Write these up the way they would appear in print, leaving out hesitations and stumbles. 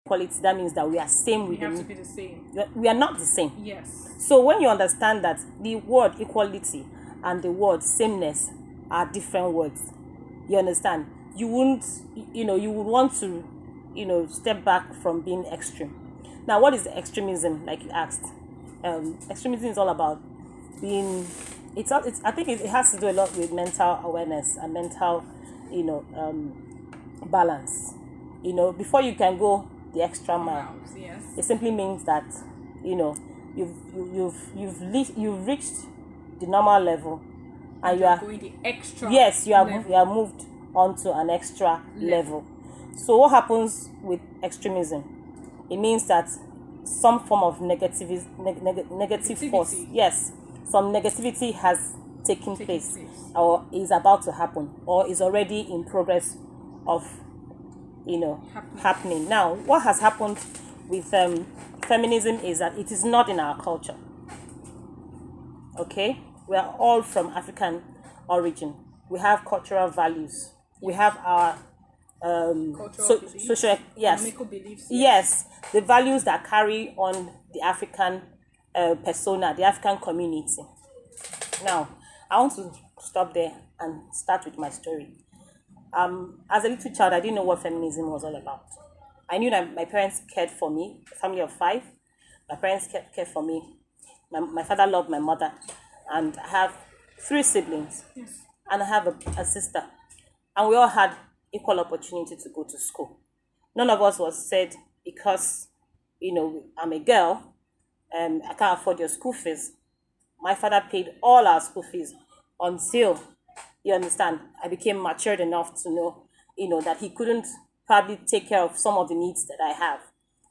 equality, that means that we are same. We have to be the same. We are not the same. Yes. So when you understand that the word equality and the word sameness are different words, you understand, you wouldn't, you would want to, step back from being extreme. Now, what is extremism, like you asked? Extremism is all about being, I think it has to do a lot with mental awareness and mental, balance. Before you can go the extra mile, yes. it simply means that, you've reached the normal level, and you are going the extra. Yes, you are moved on to an extra level. So what happens with extremism? It means that some form of negative force, yes, some negativity has taken place, or is about to happen, or is already in progress of happening. Now, what has happened with feminism is that it is not in our culture. Okay, we are all from African origin. We have cultural values. We have our social, yes, beliefs, yes, the values that carry on the African persona, the African community. Now, I want to stop there and start with my story. As a little child, I didn't know what feminism was all about. I knew that my parents cared for me, a family of 5. My parents cared for me. My father loved my mother, and I have 3 siblings, yes, and I have a sister, and we all had equal opportunity to go to school. None of us was said, because I'm a girl, I can't afford your school fees. My father paid all our school fees until, you understand, I became matured enough to know, that he couldn't probably take care of some of the needs that I have.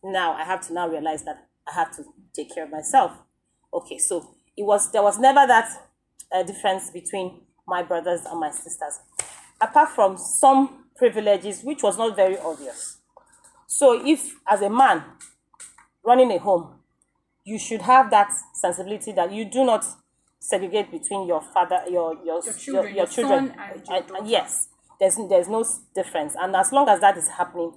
Now I have to now realize that I have to take care of myself. Okay, so there was never that difference between my brothers and my sisters, apart from some privileges which was not very obvious. So if, as a man running a home, you should have that sensibility that you do not segregate between your father, your children, your son and your daughter. Yes, there's no difference, and as long as that is happening,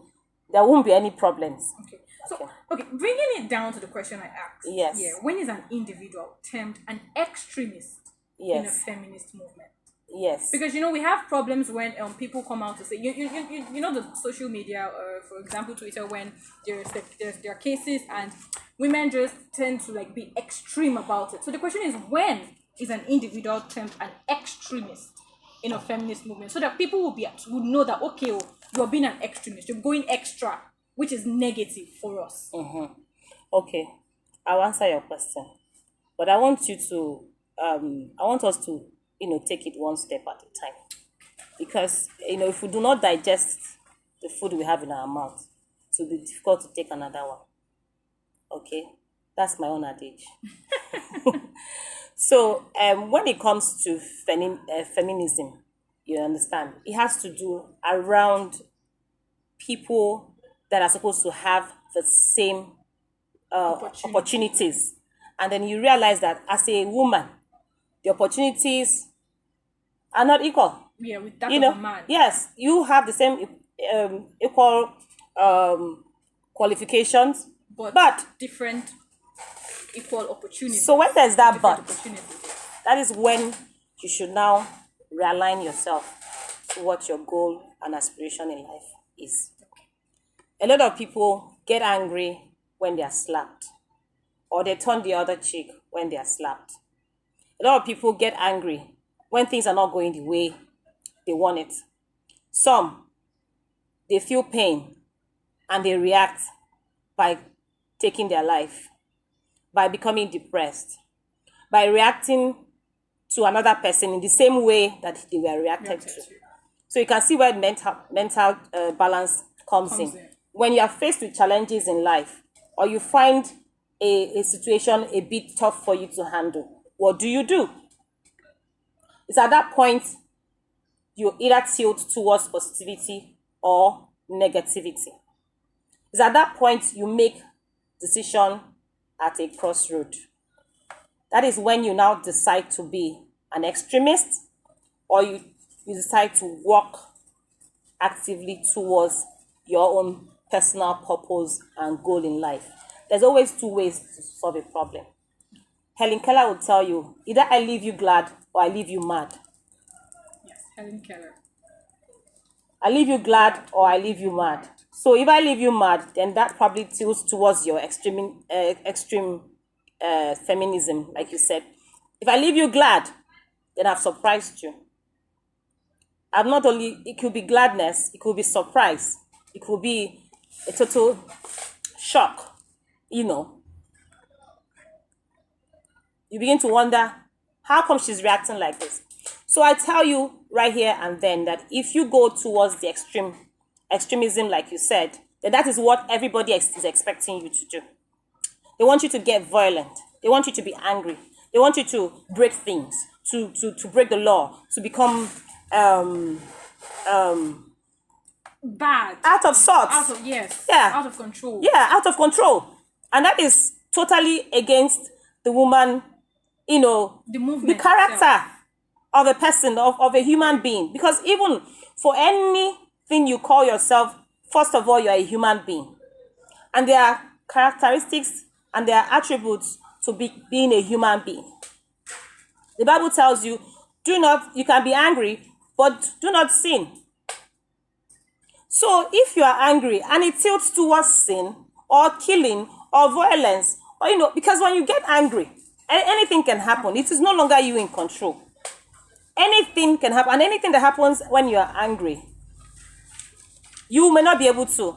there won't be any problems. Okay. So, bringing it down to the question I asked. Yes. Yeah. When is an individual termed an extremist in a feminist movement? Yes. Because we have problems when people come out to say the social media, for example Twitter, when there are cases and women just tend to be extreme about it. So the question is, when is an individual termed an extremist in a feminist movement, so that people would know that, okay, you're being an extremist, you're going extra, which is negative for us. Mm-hmm. Okay, I'll answer your question, but I want you to I want us to take it one step at a time, because if we do not digest the food we have in our mouth, it will be difficult to take another one. Okay, that's my own adage. So when it comes to feminism, you understand, it has to do around people that are supposed to have the same opportunities. And then you realize that as a woman, the opportunities are not equal. Yeah, with that of a man. Yes, you have the same equal qualifications, but different equal opportunities. So when there's that that is when you should now realign yourself to what your goal and aspiration in life is. A lot of people get angry when they are slapped, or they turn the other cheek when they are slapped. A lot of people get angry when things are not going the way they want it. Some, they feel pain and they react by taking their life, by becoming depressed, by reacting to another person in the same way that they were reacted to. So you can see where mental balance comes in. When you are faced with challenges in life, or you find a situation a bit tough for you to handle, what do? It's at that point you either tilt towards positivity or negativity. It's at that point you make decision at a crossroad. That is when you now decide to be an extremist, or you decide to walk actively towards your own personal purpose and goal in life. There's always two ways to solve a problem. Helen Keller will tell you, either I leave you glad or I leave you mad. Yes, Helen Keller. I leave you glad or I leave you mad. So if I leave you mad, then that probably tilts towards your extreme feminism, like you said. If I leave you glad, then I've surprised you. I've not only, it could be gladness, it could be surprise, it could be a total shock, you know. You begin to wonder, how come she's reacting like this? So I tell you right here and then that if you go towards the extremism, like you said, then that is what everybody is expecting you to do. They want you to get violent. They want you to be angry. They want you to break things, to break the law, to become Bad. out of sorts. Out of control. Yeah, out of control. And that is totally against the woman, The movement. the character itself. of a person, of a human being. Because even for anything you call yourself, first of all, you're a human being. And there are characteristics and there are attributes to being a human being. The Bible tells you, you can be angry, but do not sin. So if you are angry and it tilts towards sin or killing or violence, or because when you get angry, anything can happen. It is no longer you in control. Anything can happen, and anything that happens when you are angry, you may not be able to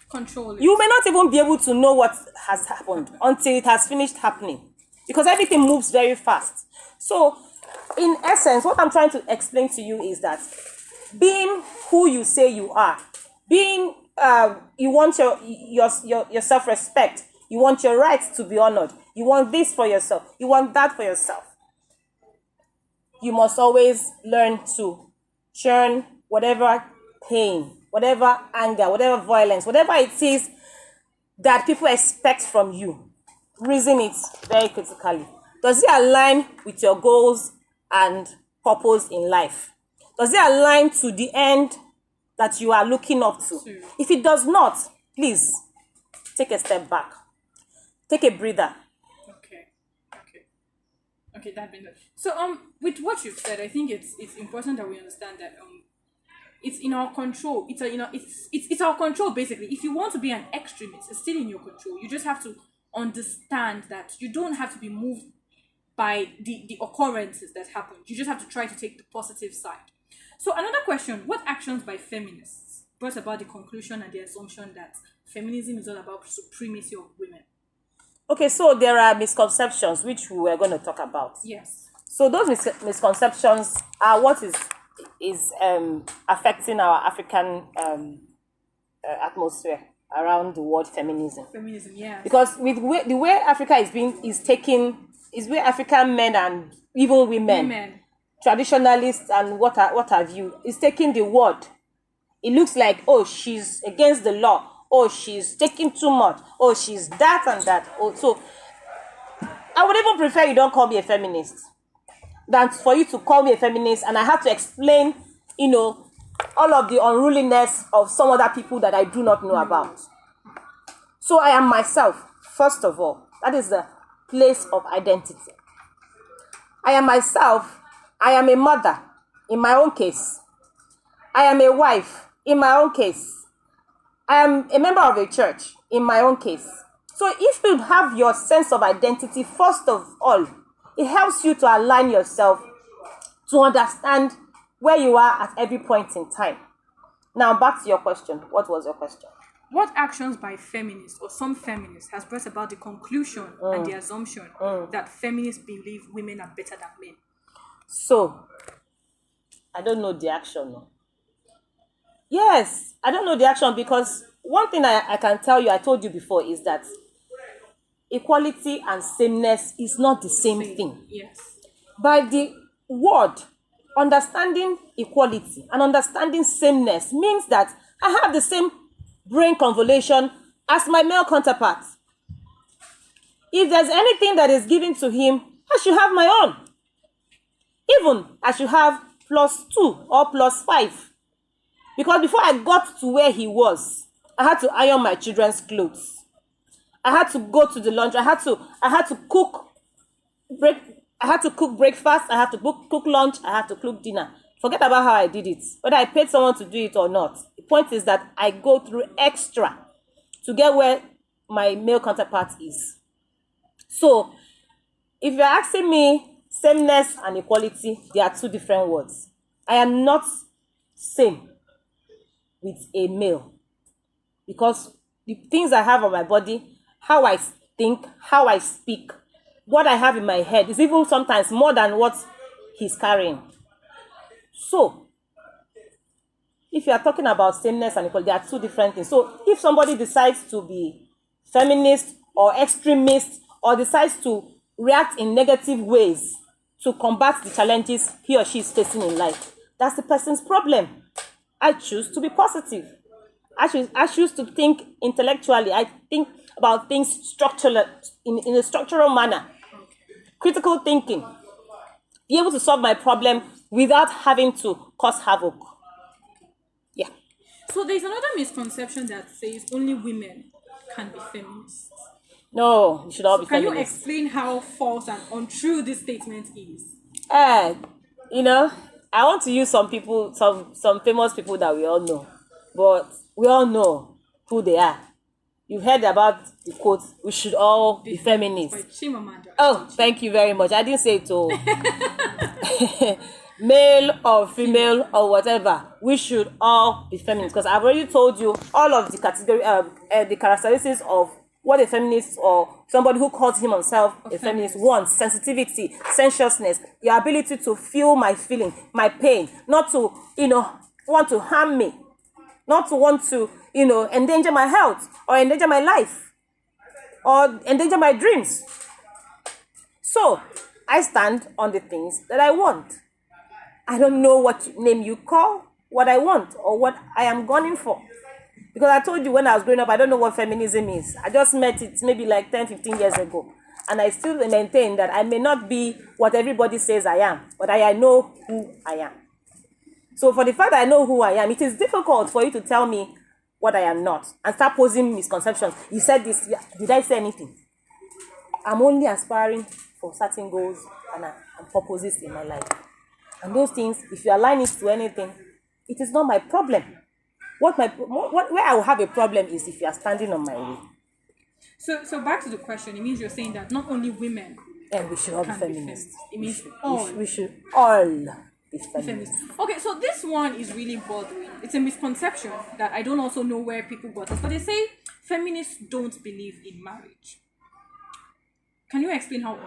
control it. You may not even be able to know what has happened until it has finished happening, because everything moves very fast. So, in essence, what I'm trying to explain to you is that being who you say you are, being you want your self-respect, you want your rights to be honored, you want this for yourself, you want that for yourself. You must always learn to churn whatever pain, whatever anger, whatever violence, whatever it is that people expect from you. Reason it very critically. Does it align with your goals and purpose in life? Does it align to the end that you are looking up to? If it does not, please take a step back. Take a breather. Okay, that being done. So with what you've said, I think it's important that we understand that it's in our control. It's our control basically. If you want to be an extremist, it's still in your control. You just have to understand that you don't have to be moved by the occurrences that happen. You just have to try to take the positive side. So another question: what actions by feminists brought about the conclusion and the assumption that feminism is all about supremacy of women? Okay, so there are misconceptions which we were going to talk about. Yes. So those misconceptions are what is affecting our African atmosphere around the word feminism. Feminism, yeah. Because with the way Africa is where African men and even women, traditionalists and what have you, is taking the word. It looks like, oh, she's against the law. Oh, she's taking too much. Oh, she's that and that. Oh, so I would even prefer you don't call me a feminist than for you to call me a feminist and I have to explain, all of the unruliness of some other people that I do not know about. So I am myself, first of all. That is the place of identity. I am myself. I am a mother, in my own case. I am a wife, in my own case. I am a member of a church, in my own case. So if you have your sense of identity, first of all, it helps you to align yourself to understand where you are at every point in time. Now, back to your question. What was your question? What actions by feminists or some feminists has brought about the conclusion and the assumption that feminists believe women are better than men? So, I don't know the action. No. Yes, I don't know the action because one thing I can tell you, I told you before, is that equality and sameness is not the same thing. Yes. By the word, understanding equality and understanding sameness means that I have the same brain convolution as my male counterpart. If there's anything that is given to him, I should have my own. Even I should have +2 or +5. Because before I got to where he was, I had to iron my children's clothes. I had to go to the laundry. I had to cook break I had to cook breakfast, I had to cook lunch, I had to cook dinner. Forget about how I did it, whether I paid someone to do it or not. The point is that I go through extra to get where my male counterpart is. So if you're asking me sameness and equality, they are two different words. I am not same with a male because the things I have on my body, how I think, how I speak, what I have in my head is even sometimes more than what he's carrying. So, if you are talking about sameness and equality, there are two different things. So, if somebody decides to be feminist or extremist or decides to react in negative ways to combat the challenges he or she is facing in life, that's the person's problem. I choose to be positive. I choose to think intellectually. I think about things structural in a structural manner. Critical thinking. Be able to solve my problem without having to cause havoc. Yeah. So there's another misconception that says only women can be feminists. No, you should all be Can you feminists. explain how false and untrue this statement is? You know, I want to use some people, some famous people that we all know, but we all know who they are. You've heard about the quote, "We should all be By feminists." Chimamanda. Oh, thank you very much. I didn't say it to male or female or whatever. We should all be feminists because I've already told you all of the the characteristics of what a feminist or somebody who calls himself a feminist wants: sensitivity, sensuousness, your ability to feel my feeling, my pain, not to want to harm me, not to want to endanger my health or endanger my life or endanger my dreams. So I stand on the things that I want. I don't know what name you call what I want or what I am gunning for. Because I told you when I was growing up, I don't know what feminism is. I just met it maybe like 10, 15 years ago. And I still maintain that I may not be what everybody says I am, but I know who I am. So for the fact that I know who I am, it is difficult for you to tell me what I am not and start posing misconceptions. You said this, did I say anything? I'm only aspiring for certain goals and purposes in my life. And those things, if you align it to anything, it is not my problem. Where I will have a problem is if you are standing on my way. So back to the question, it means you're saying that not only women And we should all be can feminists. It means all. We should all be feminists. Okay, so this one is really bothering. It's a misconception that I don't also know where people got it, but they say feminists don't believe in marriage. Can you explain how?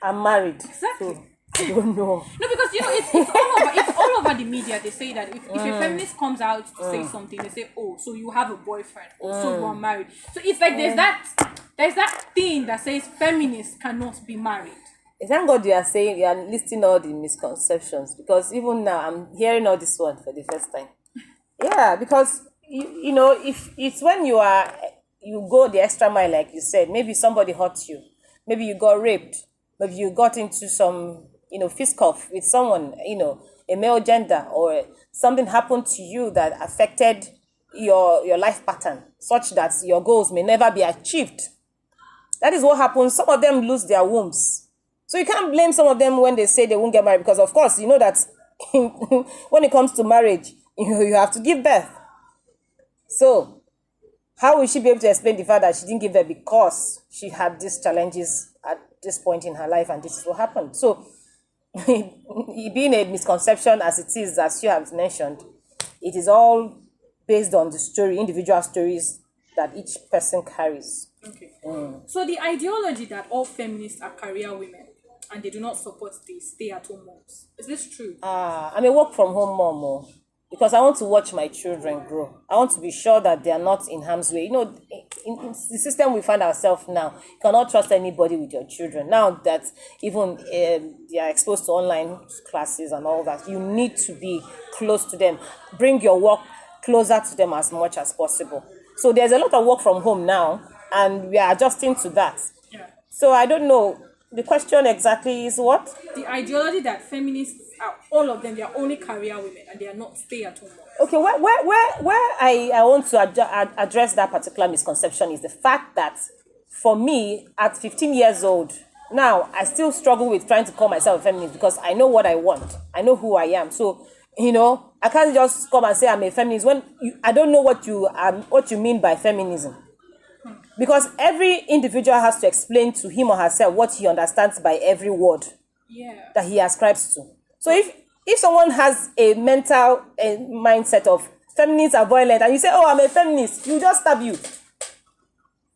I'm married. Exactly. So I don't know. No, because it's all over the media. They say that if a feminist comes out to say something, they say, "Oh, so you have a boyfriend, or so you are married." So it's like there's that thing that says feminists cannot be married. Thank God you are saying, you are listing all the misconceptions, because even now I'm hearing all this one for the first time. Yeah, because if it's when you go the extra mile, like you said, maybe somebody hurt you, maybe you got raped, maybe you got into some fist cuff with someone, a male gender, or something happened to you that affected your life pattern such that your goals may never be achieved. That is what happens. Some of them lose their wombs. So you can't blame some of them when they say they won't get married, because of course you know that when it comes to marriage, you have to give birth. So how will she be able to explain the fact that she didn't give birth because she had these challenges at this point in her life and this is what happened? So it being a misconception as it is, as you have mentioned, it is all based on the individual stories that each person carries. Okay. So the ideology that all feminists are career women and they do not support the stay-at-home moms, is this true? I'm a work from home mom, because I want to watch my children grow. I want to be sure that they are not in harm's way. In the system we find ourselves now, you cannot trust anybody with your children. Now that even they are exposed to online classes and all that, you need to be close to them. Bring your work closer to them as much as possible. So there's a lot of work from home now, and we are adjusting to that. Yeah. So I don't know. The question exactly is what? The ideology that feminists are, all of them, they are only career women and they are not stay-at-home moms. Okay, where I want to address that particular misconception is the fact that for me, at 15 years old, now I still struggle with trying to call myself a feminist because I know what I want. I know who I am. So, I can't just come and say I'm a feminist when I don't know what you mean by feminism. Because every individual has to explain to him or herself what he understands by every word Yeah. that he ascribes to. So if someone has a mental mindset of feminists are violent and you say, oh, I'm a feminist, you just stab you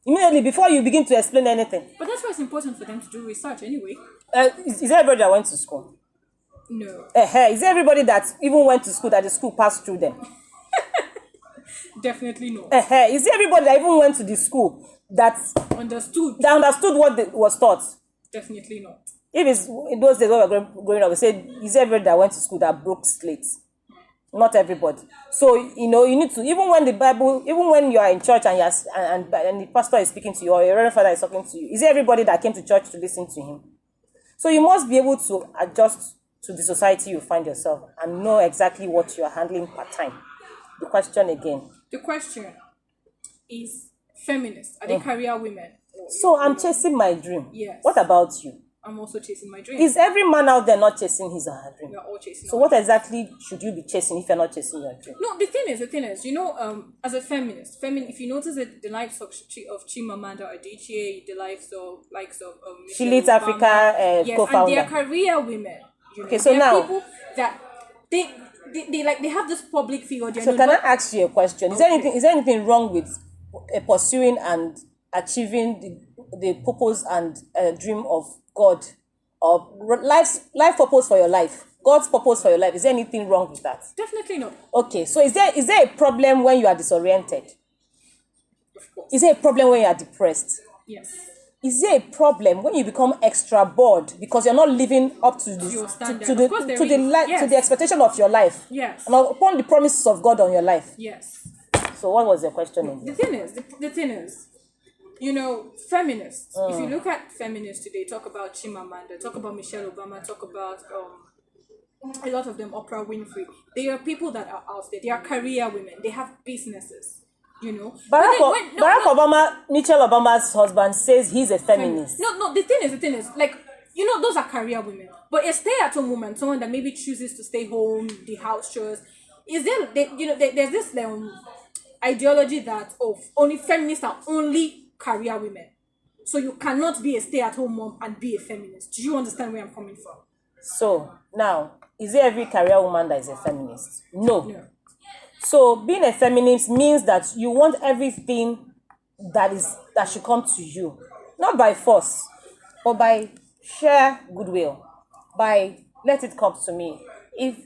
immediately before you begin to explain anything. But that's why it's important for them to do research anyway. Is there everybody that went to school? No. Is there everybody that even went to school that the school passed through them? Definitely no. Is there everybody that even went to the school that Understood. understood what was taught? Definitely not. If it's in those days when we were growing up, we said, is there everybody that went to school that broke slates? Not everybody. So, you need to, even when you are in church and and the pastor is speaking to you or your reverend father is talking to you, is there everybody that came to church to listen to him? So you must be able to adjust to the society you find yourself and know exactly what you are handling part time. The question again. The question is, feminists, are they career women? So I'm chasing my dream. Yes. What about you? I'm also chasing my dream. Is every man out there not chasing his or her dream? We are all chasing. So what exactly should you be chasing if you're not chasing your dream? No, the thing is, as a feminist, if you notice that the lives of Chimamanda Adichie, the likes of She Michelle leads Obama, Africa yes, co-founder. and they are career women. Okay, so they are now people that they have this public figure. So can I ask you a question? Is there anything wrong with pursuing and achieving the purpose and dream of God or life purpose for your life? God's purpose for your life. Is there anything wrong with that? Definitely not. Okay, so is there a problem when you are disoriented? Of course. Is there a problem when you are depressed? Yes. Is there a problem when you become extra bored because you're not living up to this Your standard. to Of course there is. Yes. to the expectation of your life? Yes. And upon the promises of God on your life? Yes. So what was your question again? The thing is, feminists. If you look at feminists today, talk about Chimamanda, talk about Michelle Obama, talk about a lot of them, Oprah Winfrey. They are people that are out there. They are career women. They have businesses. Barack Obama, Michelle Obama's husband, says he's a feminist. No. The thing is, those are career women. But a stay-at-home woman, someone that maybe chooses to stay home, the house chores, there's this ideology that only feminists are only career women. So you cannot be a stay-at-home mom and be a feminist. Do you understand where I'm coming from? So now, is there every career woman that is a feminist? No. So being a feminist means that you want everything that should come to you, not by force, but by sheer goodwill, by let it come to me. If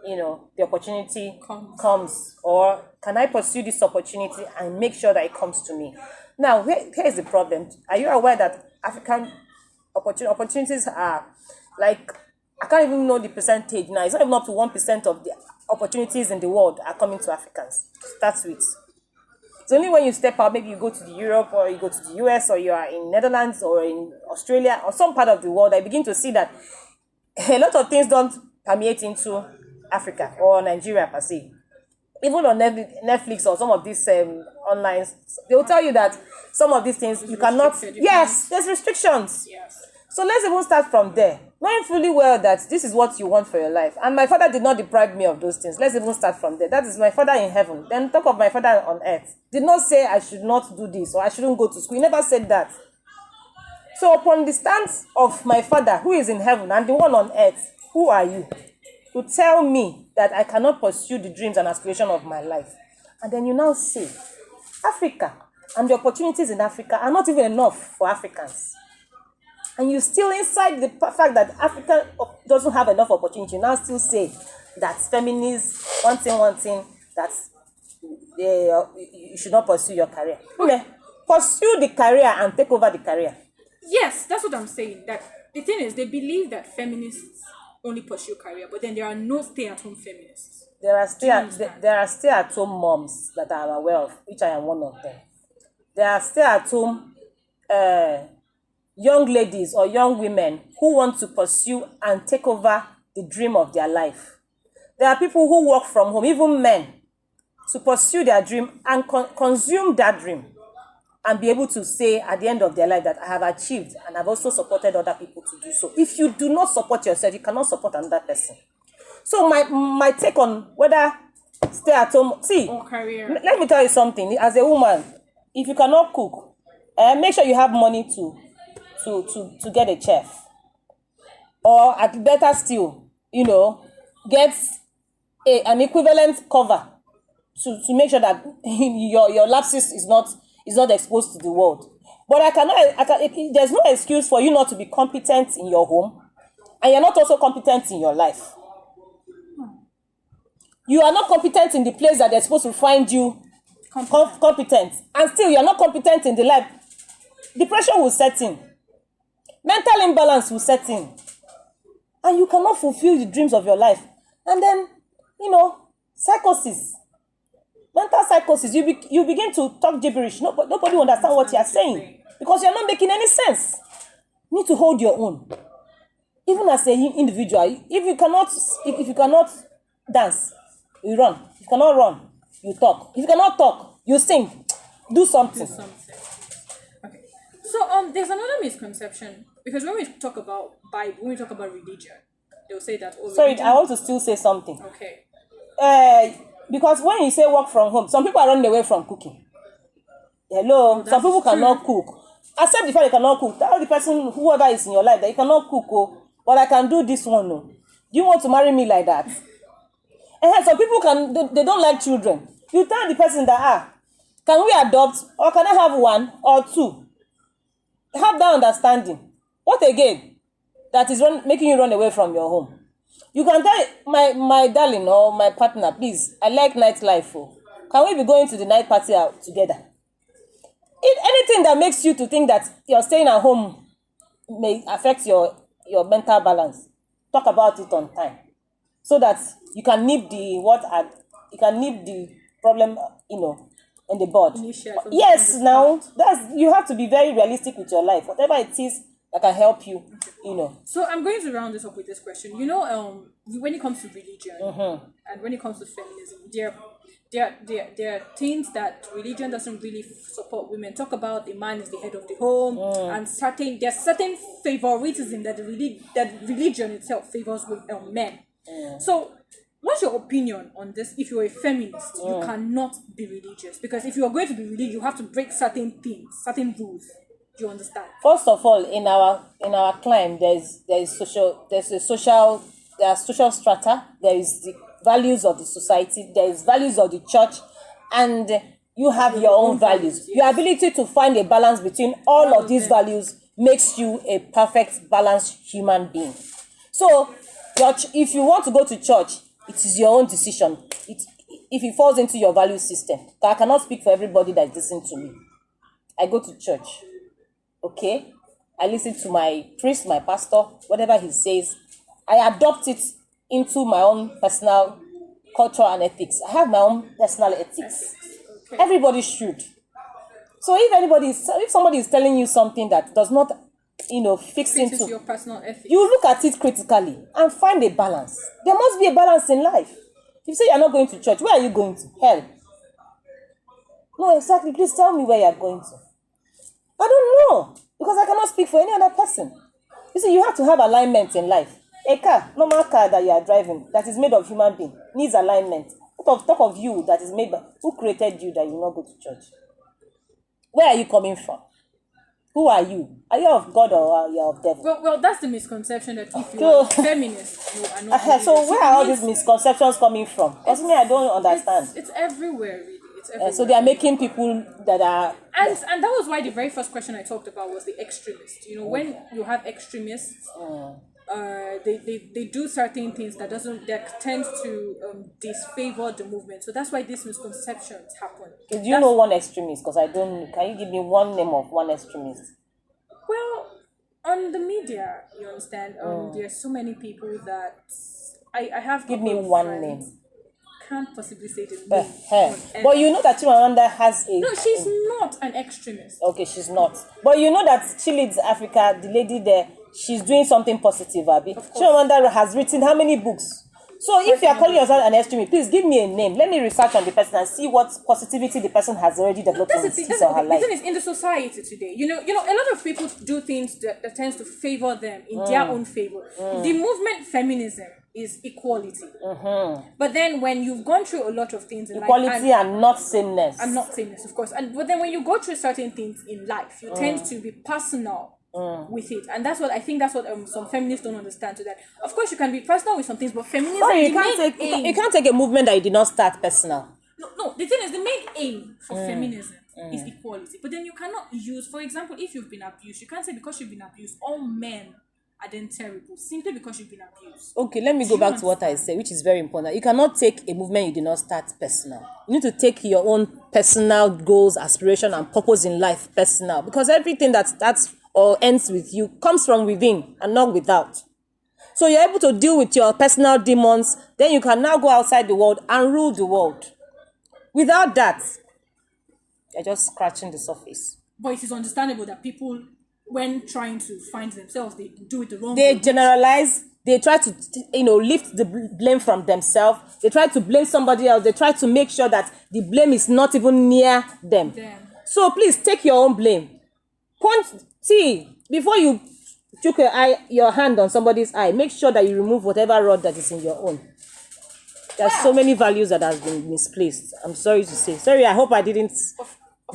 the opportunity comes, or can I pursue this opportunity and make sure that it comes to me? Now, here is the problem. Are you aware that African opportunities are like, I can't even know the percentage now. It's not even up to 1% of the opportunities in the world are coming to Africans to start with. It's only when you step out, maybe you go to Europe or you go to the US or you are in Netherlands or in Australia or some part of the world, I begin to see that a lot of things don't permeate into Africa or Nigeria per se. Even on Netflix or some of these online, they will tell you that some of these things you cannot. Yes, there's restrictions. Yes. So let's even start from there. Knowing fully well that this is what you want for your life. And my father did not deprive me of those things. Let's even start from there. That is my father in heaven. Then talk of my father on earth. Did not say I should not do this or I shouldn't go to school. He never said that. So upon the stance of my father who is in heaven and the one on earth, who are you to tell me that I cannot pursue the dreams and aspirations of my life? And then you now say, Africa and the opportunities in Africa are not even enough for Africans. And you still, inside the fact that Africa doesn't have enough opportunity, you now still say that feminists, one thing, that you should not pursue your career. Okay. Pursue the career and take over the career. Yes, that's what I'm saying. That the thing is, they believe that feminists only pursue career, but then there are no stay-at-home feminists. There are stay-at-home moms that I'm aware of, which I am one of them. There are stay-at-home young ladies or young women who want to pursue and take over the dream of their life. There are people who work from home, even men, to pursue their dream and consume that dream and be able to say at the end of their life that I have achieved and I've also supported other people to do so. If you do not support yourself, you cannot support another person. So my take on whether stay at home, see, Or career. let me tell you something. As a woman, if you cannot cook, make sure you have money to get a chef. Or at better still, get an equivalent cover to make sure that your lapses is not exposed to the world. But there's no excuse for you not to be competent in your home, and you're not also competent in your life. You are not competent in the place that they're supposed to find you competent, and still you're not competent in the life. Depression will set in, mental imbalance will set in, and you cannot fulfill the dreams of your life. And then, psychosis, mental psychosis, you begin to talk gibberish. Nobody will understand what you are saying because you're not making any sense. You need to hold your own. Even as an individual, if you cannot dance, you run. If you cannot run, you talk. If you cannot talk, you sing. Do something. Okay. So there's another misconception, because when we talk about Bible, when we talk about religion, they'll say that. Sorry, religion... I want to still say something. Okay. Because when you say work from home, some people are running away from cooking. Hello, some people cannot cook. Accept the fact you cannot cook. Tell the person, whoever is in your life, that you cannot cook, but I can do this one. No. Do you want to marry me like that? Some people they don't like children. You tell the person that, can we adopt, or can I have one or two? Have that understanding. What again? That is making you run away from your home. You can tell my darling or my partner, please, I like nightlife. Can we be going to the night party out together? Anything that makes you to think that you're staying at home may affect your mental balance, talk about it on time, so that you can nip the problem, in the bud. Yes, now you have to be very realistic with your life. Whatever it is that can help you, So I'm going to round this up with this question. When it comes to religion, and when it comes to feminism, there are things that religion doesn't really support women. Talk about the man is the head of the home, and there's certain favoritism that religion itself favors with men. So what's your opinion on this? If you're a feminist, you cannot be religious, because if you are going to be religious, you have to break certain things, certain rules. Do you understand? First of all, in our climb, there are social strata, there is the values of the society, there is values of the church, and you have your own values. Yes. Your ability to find a balance between all of these values makes you a perfect, balanced human being. So, if you want to go to church, it is your own decision. If it falls into your value system. I cannot speak for everybody that is listening to me. I go to church. Okay? I listen to my priest, my pastor, whatever he says. I adopt it into my own personal culture and ethics. I have my own personal ethics. Okay. Everybody should. So if somebody is telling you something that does not, fix into your personal ethics, you look at it critically and find a balance. There must be a balance in life. If you say you're not going to church, where are you going to? Hell. No, exactly. Please tell me where you're going to. I don't know, because I cannot speak for any other person. You see, you have to have alignment in life. A car, normal car that you are driving, that is made of human being, needs alignment. Talk of you that is made by, who created you that you not go to church? Where are you coming from? Who are you? Are you of God or are you of devil? Well, that's the misconception that if you are a feminist, you are not. So where are all these misconceptions coming from? Because me, I don't understand. It's everywhere, really. It's everywhere. So they are making people that are... And that was why the very first question I talked about was the extremists. When you have extremists... they do certain things that tends to disfavor the movement. So that's why these misconceptions happen. Do you know one extremist? Because I don't. Can you give me one name of one extremist? Well, on the media, you understand. There are so many people that I have. Give me one name. Can't possibly say the name. But you know that Chimamanda has a... No, she's not an extremist. Okay, she's not. But you know that She Leads Africa, the lady there, she's doing something positive, Abi. Chimamanda has written how many books? So if you are calling yourself an extremist, please give me a name. Let me research on the person and see what positivity the person has already developed in his or her The life. thing is, in the society today, a lot of people do things that tends to favor them in their own favor. The movement feminism is equality. But then when you've gone through a lot of things in Equality life, and not sameness. and not sameness, of course. But then when you go through certain things in life, you tend to be personal with it, and that's what some feminists don't understand. So that, of course, you can be personal with some things, but feminism. Sorry, you can't take a movement that you did not start personal. No. The thing is, the main aim for feminism is equality. But then you cannot use, for example, if you've been abused, you can't say because you've been abused, all men are then terrible simply because you've been abused. Okay, let me go back to what I said, which is very important. You cannot take a movement you did not start personal. You need to take your own personal goals, aspiration, and purpose in life personal, because everything that starts or ends with you comes from within and not without. So you're able to deal with your personal demons, then you can now go outside the world and rule the world. Without that, you're just scratching the surface. But it is understandable that people, when trying to find themselves, they do it the wrong way. They generalize. They try to, lift the blame from themselves. They try to blame somebody else. They try to make sure that the blame is not even near them. So please take your own blame. Before you took your hand on somebody's eye, make sure that you remove whatever rod that is in your own. There's so many values that has been misplaced. I'm sorry to say. Sorry, I hope I didn't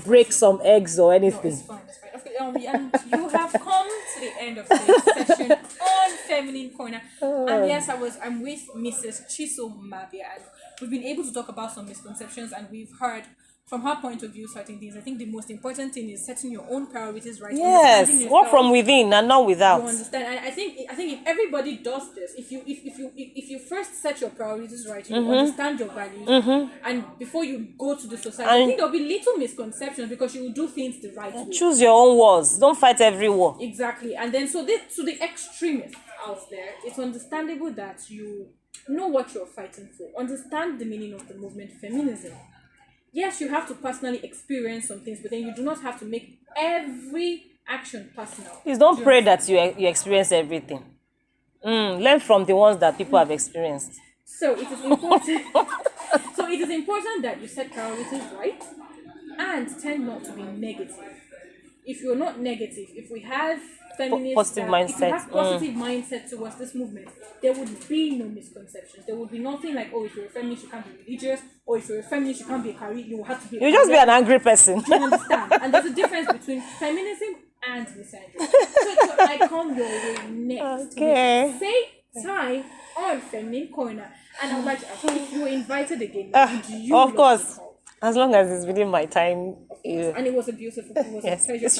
break some eggs or anything. No, it's fine. Okay, and you have come to the end of today's session on Feminine Corner. And yes, I'm with Mrs. Chiso Mabia, and we've been able to talk about some misconceptions, and we've heard from her point of view certain things. I think the most important thing is setting your own priorities right. Yes, work from within and not without. You understand? And I think if everybody does this, if you first set your priorities right, you understand your values, and before you go to the society, I think there'll be little misconceptions because you will do things the right way. Choose your own wars. Don't fight every war. Exactly. And then to the extremists out there, it's understandable that you know what you're fighting for. Understand the meaning of the movement feminism. Yes, you have to personally experience some things, but then you do not have to make every action personal. Please don't pray that you experience everything. Learn from the ones that people have experienced. So it is important. That you set priorities right and tend not to be negative. If you're not negative, if we have positive mindset. If you have positive mindset towards this movement, there would be no misconceptions. There would be nothing like, if you're a feminist, you can't be religious, or if you're a feminist, you can't be a career. You have to be. You just be an angry person. You understand? And there's a difference between feminism and misandry. So I come your way next. Okay. Say time on Feminine Corner, and I'm like, if you were invited again, of course, as long as it's within my time. And it was a pleasure.